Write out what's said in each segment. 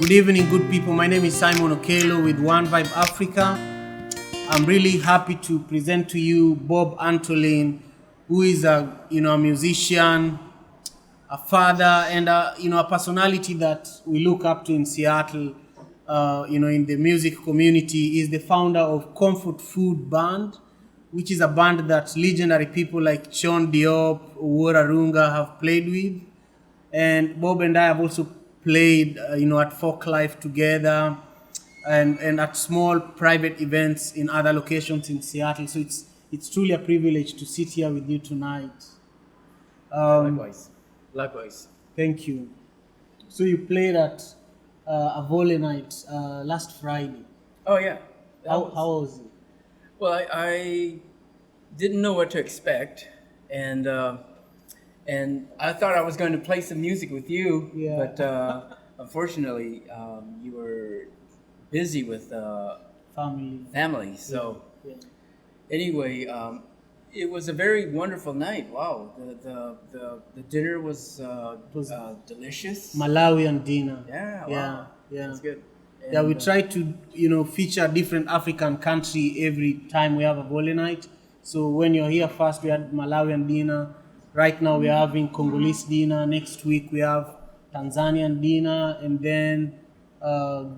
Good evening, good people. My name is Simon Okelo with One Vibe Africa. I'm really happy to present to you Bob Antolin, who is a musician, a father, and a personality that we look up to in Seattle. In the music community, is the founder of Comfort Food Band, which is a band that legendary people like Sean Diop, Wora Runga have played with. And Bob and I have also played, at Folk Life together, and at small private events in other locations in Seattle. So it's truly a privilege to sit here with you tonight. Likewise. Thank you. So you played at a Bali Night last Friday. Oh yeah. How was it? Well, I didn't know what to expect, and I thought I was going to play some music with you, Yeah. but unfortunately, you were busy with Family. So Yeah. anyway, it was a very wonderful night. Wow, the dinner was was delicious. Malawian dinner. Yeah, wow. Yeah. That's good. Yeah, we And, try to feature different African country every time we have a Bali Night. So when you're here first, we had Malawian dinner. Right now we're having Congolese dinner. Next week we have Tanzanian dinner, and then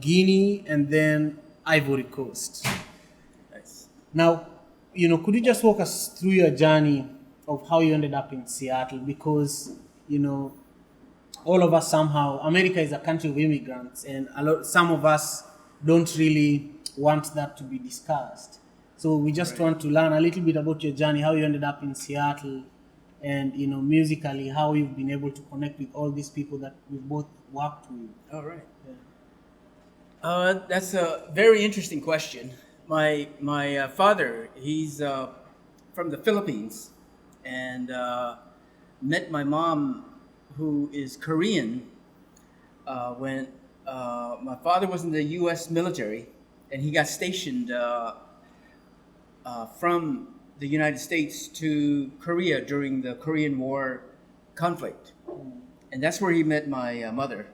Guinea, and then Ivory Coast. nice. Now, could you just walk us through your journey of how you ended up in Seattle? Because, all of us somehow, America is a country of immigrants, and some of us don't really want that to be discussed. So we just Right. want to learn a little bit about your journey, how you ended up in Seattle, and musically, how you've been able to connect with all these people that we've both worked with. All right. Yeah. That's a very interesting question. My father, he's from the Philippines, and met my mom, who is Korean, when my father was in the U.S. military, and he got stationed from the United States to Korea during the Korean War conflict, and that's where he met my mother,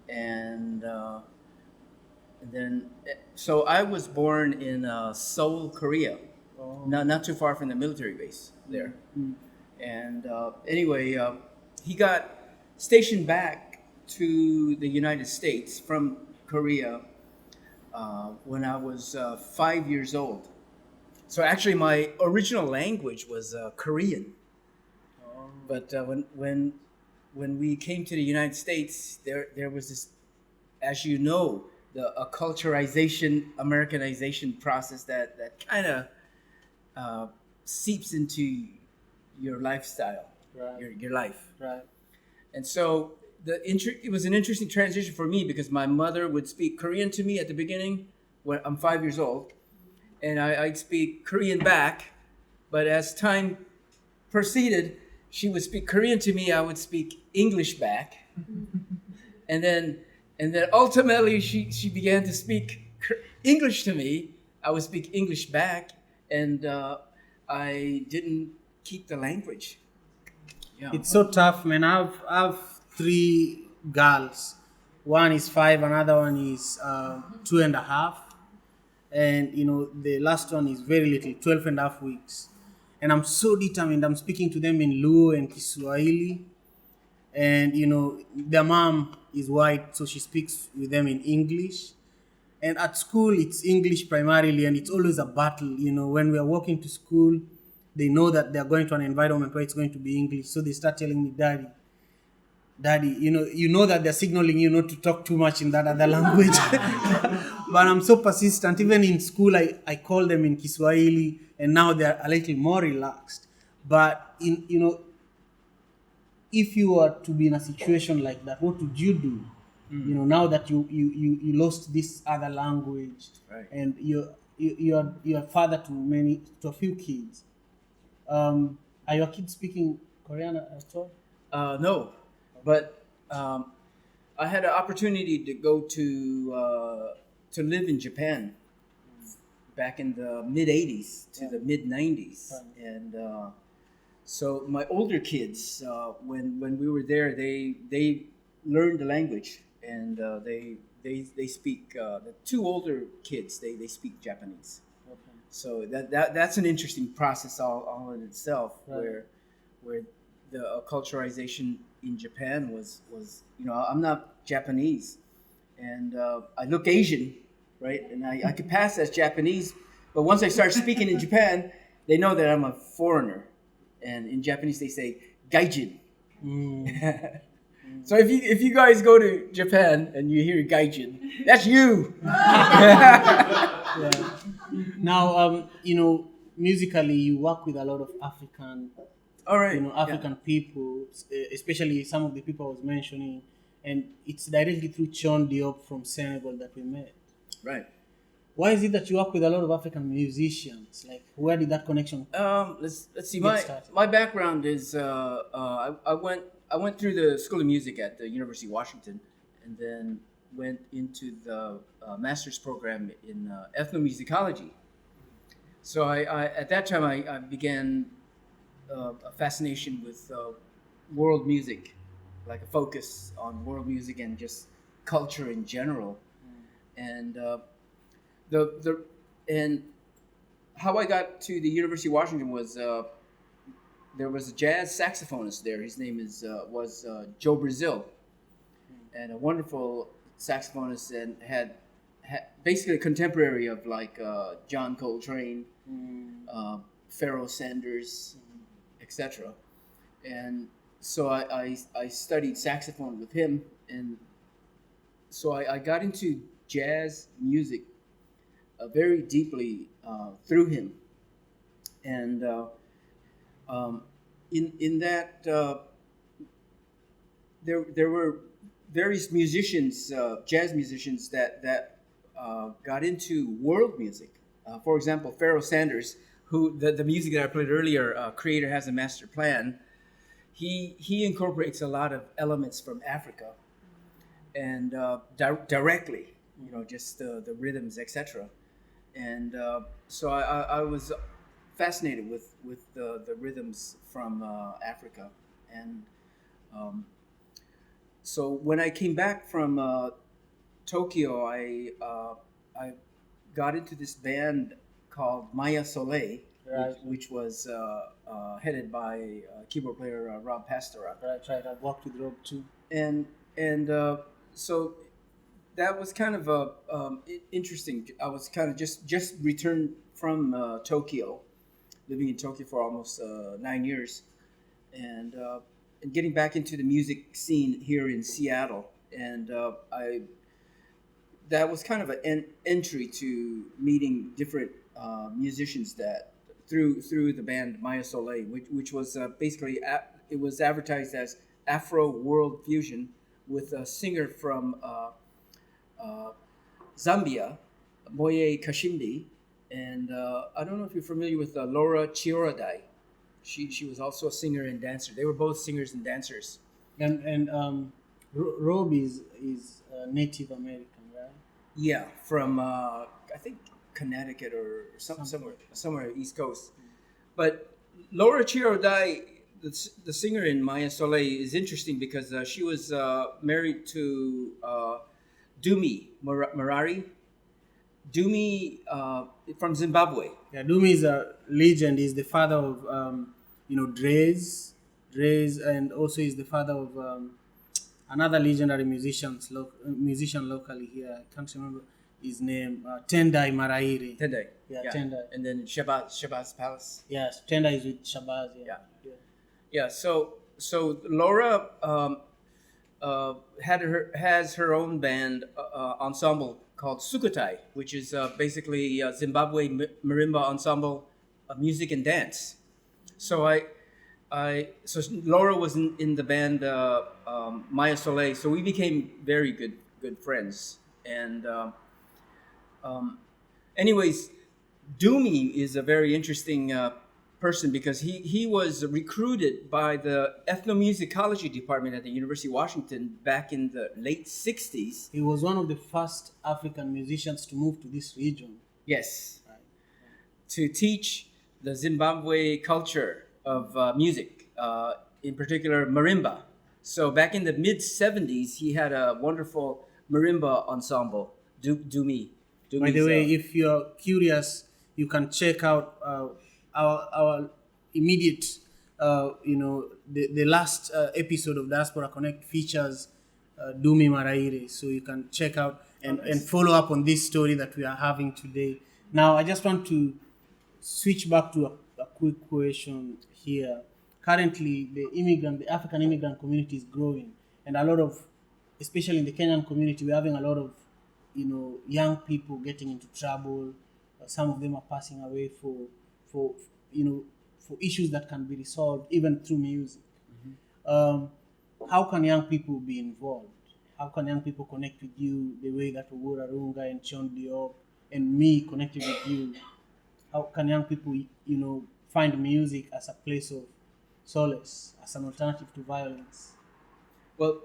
and then so I was born in Seoul, Korea, Oh. not too far from the military base there. Mm. And anyway, he got stationed back to the United States from Korea when I was 5 years old. So actually, my original language was Korean. But when we came to the United States, there was this, as you know, the acculturation, Americanization process that kind of seeps into your lifestyle, Right. your life. Right. And so it was an interesting transition for me because my mother would speak Korean to me at the beginning when I'm 5 years old, and I'd speak Korean back. But as time proceeded, she would speak Korean to me, I would speak English back, and then ultimately she began to speak English to me. I would speak English back, and I didn't keep the language. Yeah. It's so tough, man. I've three girls. One is 5, another one is 2.5, and the last one is very little, 12.5 weeks. And I'm so determined. I'm speaking to them in Luo and Kiswahili, and their mom is white, so she speaks with them in English. And at school, it's English primarily, and it's always a battle. When we are walking to school, they know that they're going to an environment where it's going to be English, so they start telling me, Daddy, you know that they're signaling you not to talk too much in that other language. But I'm so persistent. Even in school, I call them in Kiswahili, and now they're a little more relaxed. But if you were to be in a situation like that, what would you do? Now that you lost this other language, Right. and you're father to a few kids. Are your kids speaking Korean at all? No, but I had an opportunity to go to live in Japan back in the mid '80s to the mid '90s, Right. and so my older kids, when we were there, they learned the language, and they speak. The two older kids they speak Japanese. Okay. So that's an interesting process all in itself, Right. where the acculturation in Japan was I'm not Japanese, and I look Asian, right? And I could pass as Japanese, but once I start speaking in Japan, they know that I'm a foreigner, and in Japanese they say gaijin. Mm. So if you guys go to Japan and you hear gaijin, that's you. Yeah. Now, musically, you work with a lot of African, All right. African people, especially some of the people I was mentioning, and it's directly through Chon Diop from Senegal that we met. Yeah. Right. Why is it that you work with a lot of African musicians? Like, where did that connection? Let's see. Get started. My background is I went through the School of Music at the University of Washington, and then went into the master's program in ethnomusicology. So I at that time I began a fascination with world music, like a focus on world music and just culture in general, and and how I got to the University of Washington was there was a jazz saxophonist there. His name was Joe Brazil, and a wonderful saxophonist, and had basically a contemporary of like John Coltrane, Pharoah Sanders, etc. And so I studied saxophone with him, and so I got into jazz music very deeply through him, and in that there were various musicians, jazz musicians that got into world music. For example, Pharoah Sanders, who the music that I played earlier, Creator Has a Master Plan. He incorporates a lot of elements from Africa, and directly, just the rhythms, etc. And so I was fascinated with the rhythms from Africa, and so when I came back from Tokyo, I got into this band called Maya Soleil, Right. which was headed by keyboard player Rob Pasterak. Right. I've worked with Rob too. And so that was kind of interesting. I was kind of just returned from Tokyo, living in Tokyo for almost 9 years, and getting back into the music scene here in Seattle. And that was kind of an entry to meeting different musicians that through the band Maya Soleil, which was basically it was advertised as Afro World Fusion with a singer from Zambia, Moye Kashimbi, and I don't know if you're familiar with Laura Chioradai. She was also a singer and dancer. They were both singers and dancers. And Rob is Native American, right? Yeah, from I think Connecticut or somewhere East Coast. But Laura Chioradai, the singer in Maya Soleil, is interesting because she was married to Dumi Marari. Dumi from Zimbabwe. Yeah, Dumi is a legend. He's the father of Dre's, and also is the father of another legendary musician locally here. I can't remember his name. Tendai Maraire. Tendai. Yeah, Tendai. And then Shabazz Palace. Yes, Tendai is with Shabazz. Yeah. So Laura has her own band ensemble called Sukhothai, which is basically Zimbabwe marimba ensemble of music and dance. So so Laura was in the band Maya Soleil, so we became very good friends. And anyways, Dumi is a very interesting person because he was recruited by the ethnomusicology department at the University of Washington back in the late 60s. He was one of the first African musicians to move to this region. Yes. Right. To teach the Zimbabwe culture of music, in particular marimba. So back in the mid 70s, he had a wonderful marimba ensemble, Dumi. By the way, if you're curious, you can check out our immediate, the last episode of Diaspora Connect features Dumi Maraire. So you can check out and follow up on this story that we are having today. Now, I just want to switch back to a quick question here. Currently, the African immigrant community is growing, and a lot of, especially in the Kenyan community, we're having a lot of, young people getting into trouble. Some of them are passing away for issues that can be resolved even through music. How can young people be involved? How can young people connect with you the way that Owura Runga and Chon Diop and me connected with you? How can young people, find music as a place of solace, as an alternative to violence? Well,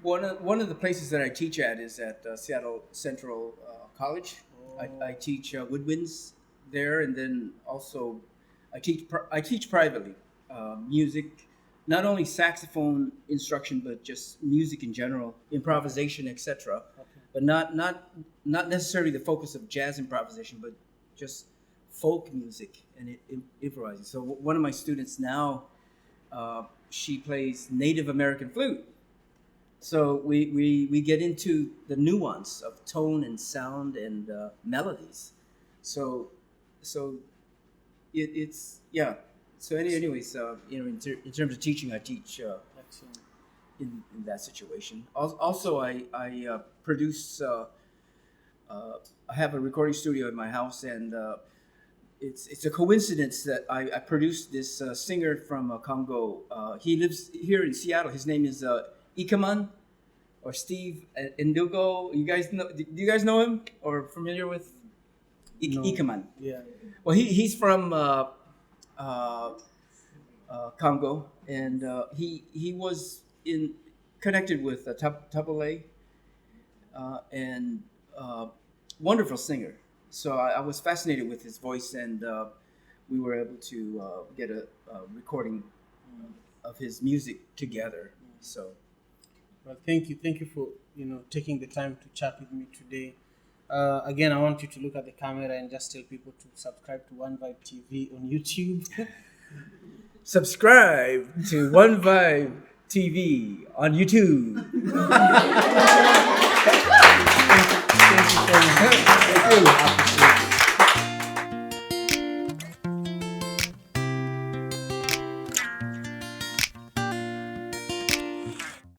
one of the places that I teach at is at Seattle Central College. I teach woodwinds there, and then also I teach privately music, not only saxophone instruction, but just music in general, improvisation, etc. Okay. But not necessarily the focus of jazz improvisation, but just folk music and improvising. So one of my students now, she plays Native American flute. So we get into the nuance of tone and sound and melodies. So it's yeah. So anyways, in terms of teaching, I teach in that situation. Also, I produce. I have a recording studio in my house, and it's a coincidence that I produced this singer from Congo. He lives here in Seattle. His name is Ikaman, or Steve Ndugo. Do you guys know him or familiar with Ikaman? Yeah. Well, he's from Congo, and he was connected with Tabale, and wonderful singer. So I was fascinated with his voice, and we were able to get a recording of his music together. So, well, thank you for taking the time to chat with me today. Again, I want you to look at the camera and just tell people to subscribe to One Vibe TV on YouTube. Subscribe to One Vibe TV on YouTube. Thank you so much. Thank you.